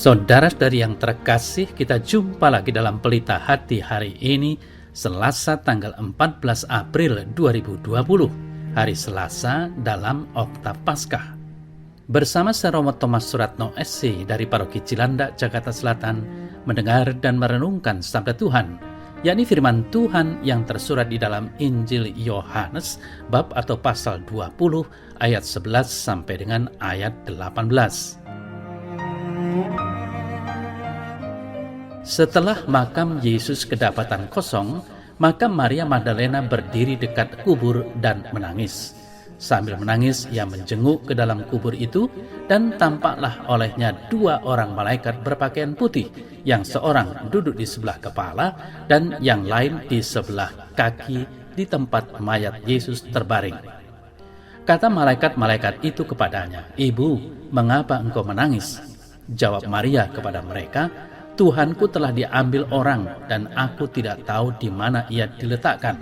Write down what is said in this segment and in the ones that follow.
Saudara-saudari yang terkasih, kita jumpa lagi dalam Pelita Hati hari ini, Selasa tanggal 14 April 2020, hari Selasa dalam Oktav Paskah. Bersama saya Romo Thomas Suratno SC dari Paroki Cilandak, Jakarta Selatan, mendengar dan merenungkan sabda Tuhan, yakni firman Tuhan yang tersurat di dalam Injil Yohanes, bab atau pasal 20, ayat 11 sampai dengan ayat 18. Setelah makam Yesus kedapatan kosong, maka Maria Magdalena berdiri dekat kubur dan menangis. Sambil menangis, ia menjenguk ke dalam kubur itu, dan tampaklah olehnya dua orang malaikat berpakaian putih, yang seorang duduk di sebelah kepala dan yang lain di sebelah kaki di tempat mayat Yesus terbaring. Kata malaikat-malaikat itu kepadanya, "Ibu, mengapa engkau menangis?" Jawab Maria kepada mereka, "Tuhanku telah diambil orang dan aku tidak tahu di mana ia diletakkan."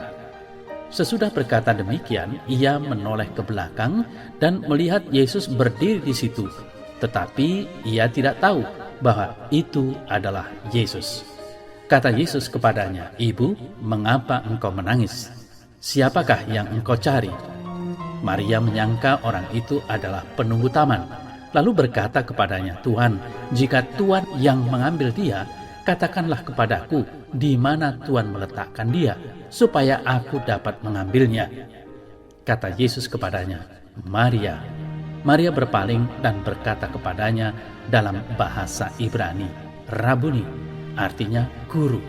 Sesudah berkata demikian, ia menoleh ke belakang dan melihat Yesus berdiri di situ, tetapi ia tidak tahu bahwa itu adalah Yesus. Kata Yesus kepadanya, "Ibu, mengapa engkau menangis? Siapakah yang engkau cari?" Maria menyangka orang itu adalah penunggu taman, lalu berkata kepadanya, "Tuhan, jika Tuhan yang mengambil dia, katakanlah kepadaku di mana Tuhan meletakkan dia, supaya aku dapat mengambilnya." Kata Yesus kepadanya, "Maria." Maria berpaling dan berkata kepadanya dalam bahasa Ibrani, "Rabuni," artinya guru.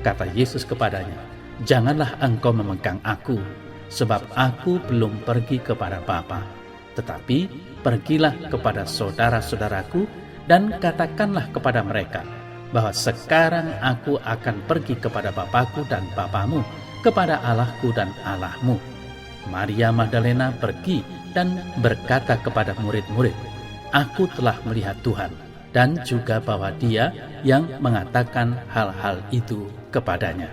Kata Yesus kepadanya, "Janganlah engkau memegang aku, sebab aku belum pergi kepada Bapa. Tetapi pergilah kepada saudara-saudaraku dan katakanlah kepada mereka bahwa sekarang aku akan pergi kepada Bapakku dan Bapamu, kepada Allahku dan Allahmu." Maria Magdalena pergi dan berkata kepada murid-murid, "Aku telah melihat Tuhan," dan juga bahwa Dia yang mengatakan hal-hal itu kepadanya.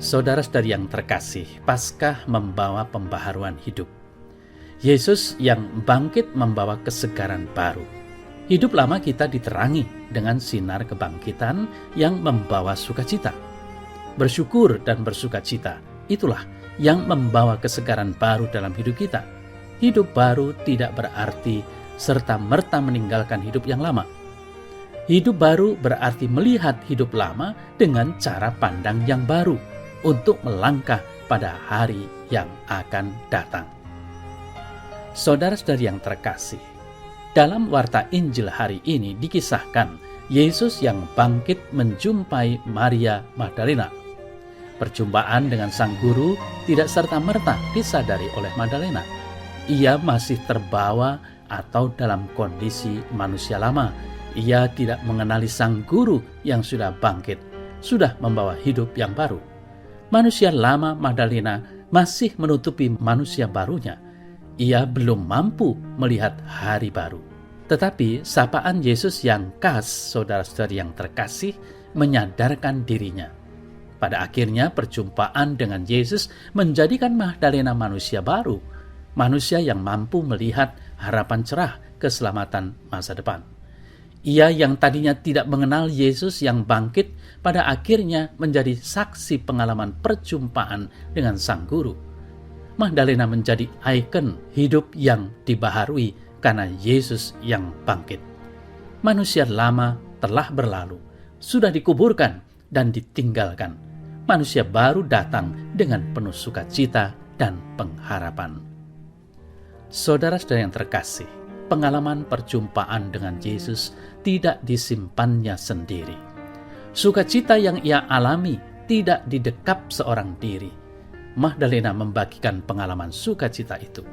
Saudara-saudari yang terkasih, Paskah membawa pembaharuan hidup. Yesus yang bangkit membawa kesegaran baru. Hidup lama kita diterangi dengan sinar kebangkitan yang membawa sukacita. Bersyukur dan bersukacita, itulah yang membawa kesegaran baru dalam hidup kita. Hidup baru tidak berarti serta-merta meninggalkan hidup yang lama. Hidup baru berarti melihat hidup lama dengan cara pandang yang baru, untuk melangkah pada hari yang akan datang. Saudara-saudari yang terkasih, dalam warta Injil hari ini dikisahkan Yesus yang bangkit menjumpai Maria Magdalena. Perjumpaan dengan sang guru tidak serta-merta disadari oleh Magdalena. Ia masih terbawa atau dalam kondisi manusia lama. Ia tidak mengenali sang guru yang sudah bangkit, sudah membawa hidup yang baru. Manusia lama Magdalena masih menutupi manusia barunya. Ia belum mampu melihat hari baru. Tetapi sapaan Yesus yang khas, saudara-saudari yang terkasih, menyadarkan dirinya. Pada akhirnya perjumpaan dengan Yesus menjadikan Magdalena manusia baru, manusia yang mampu melihat harapan cerah keselamatan masa depan. Ia yang tadinya tidak mengenal Yesus yang bangkit, pada akhirnya menjadi saksi pengalaman perjumpaan dengan sang guru. Magdalena menjadi ikon hidup yang dibaharui karena Yesus yang bangkit. Manusia lama telah berlalu, sudah dikuburkan dan ditinggalkan. Manusia baru datang dengan penuh sukacita dan pengharapan. Saudara-saudara yang terkasih, pengalaman perjumpaan dengan Yesus tidak disimpannya sendiri. Sukacita yang ia alami tidak didekap seorang diri. Magdalena membagikan pengalaman sukacita itu.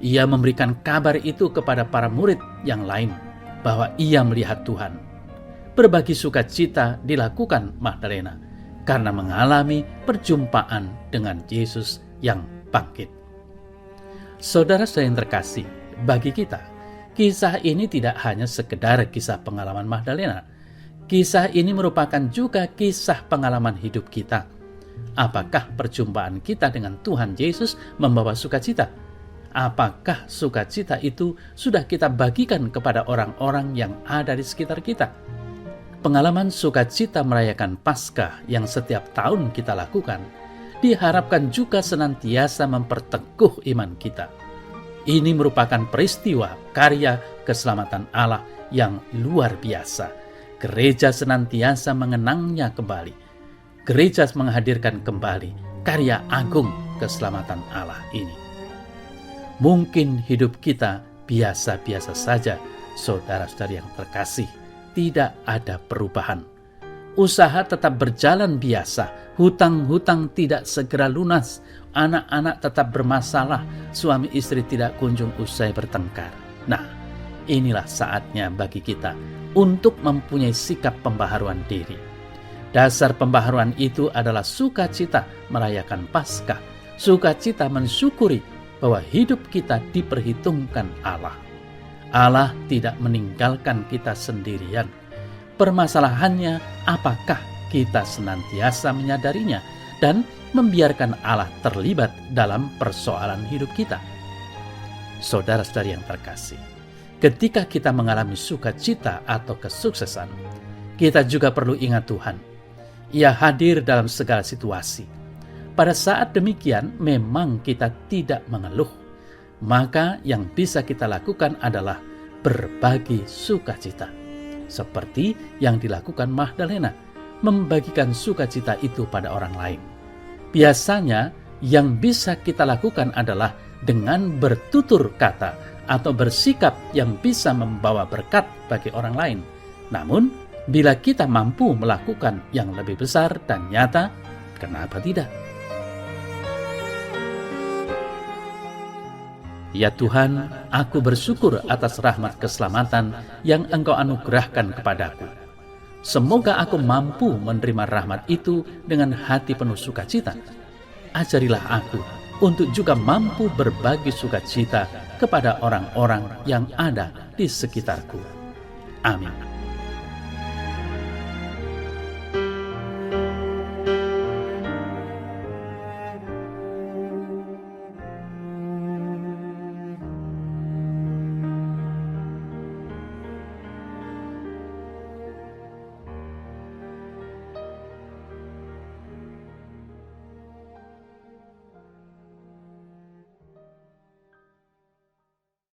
Ia memberikan kabar itu kepada para murid yang lain, bahwa ia melihat Tuhan. Berbagi sukacita dilakukan Magdalena karena mengalami perjumpaan dengan Yesus yang bangkit. Saudara-saudara yang terkasih, bagi kita, kisah ini tidak hanya sekedar kisah pengalaman Magdalena. Kisah ini merupakan juga kisah pengalaman hidup kita. Apakah perjumpaan kita dengan Tuhan Yesus membawa sukacita? apakah sukacita itu sudah kita bagikan kepada orang-orang yang ada di sekitar kita? Pengalaman sukacita merayakan Paskah yang setiap tahun kita lakukan diharapkan juga senantiasa memperteguh iman kita. Ini merupakan peristiwa karya keselamatan Allah yang luar biasa. Gereja senantiasa mengenangnya kembali. Gereja menghadirkan kembali karya agung keselamatan Allah ini. Mungkin hidup kita biasa-biasa saja, saudara-saudari yang terkasih, tidak ada perubahan. Usaha tetap berjalan biasa, hutang-hutang tidak segera lunas, anak-anak tetap bermasalah, suami istri tidak kunjung usai bertengkar. Nah, inilah saatnya bagi kita untuk mempunyai sikap pembaharuan diri. Dasar pembaharuan itu adalah sukacita merayakan Paskah, sukacita mensyukuri bahwa hidup kita diperhitungkan Allah. Allah tidak meninggalkan kita sendirian. Permasalahannya, apakah kita senantiasa menyadarinya dan membiarkan Allah terlibat dalam persoalan hidup kita? Saudara-saudari yang terkasih, ketika kita mengalami sukacita atau kesuksesan, kita juga perlu ingat Tuhan. Ia hadir dalam segala situasi. Pada saat demikian, memang kita tidak mengeluh. Maka yang bisa kita lakukan adalah berbagi sukacita. Seperti yang dilakukan Magdalena, membagikan sukacita itu pada orang lain. Biasanya yang bisa kita lakukan adalah dengan bertutur kata atau bersikap yang bisa membawa berkat bagi orang lain. Namun, bila kita mampu melakukan yang lebih besar dan nyata, kenapa tidak? Ya Tuhan, aku bersyukur atas rahmat keselamatan yang Engkau anugerahkan kepadaku. Semoga aku mampu menerima rahmat itu dengan hati penuh sukacita. Ajarilah aku untuk juga mampu berbagi sukacita kepada orang-orang yang ada di sekitarku. Amin.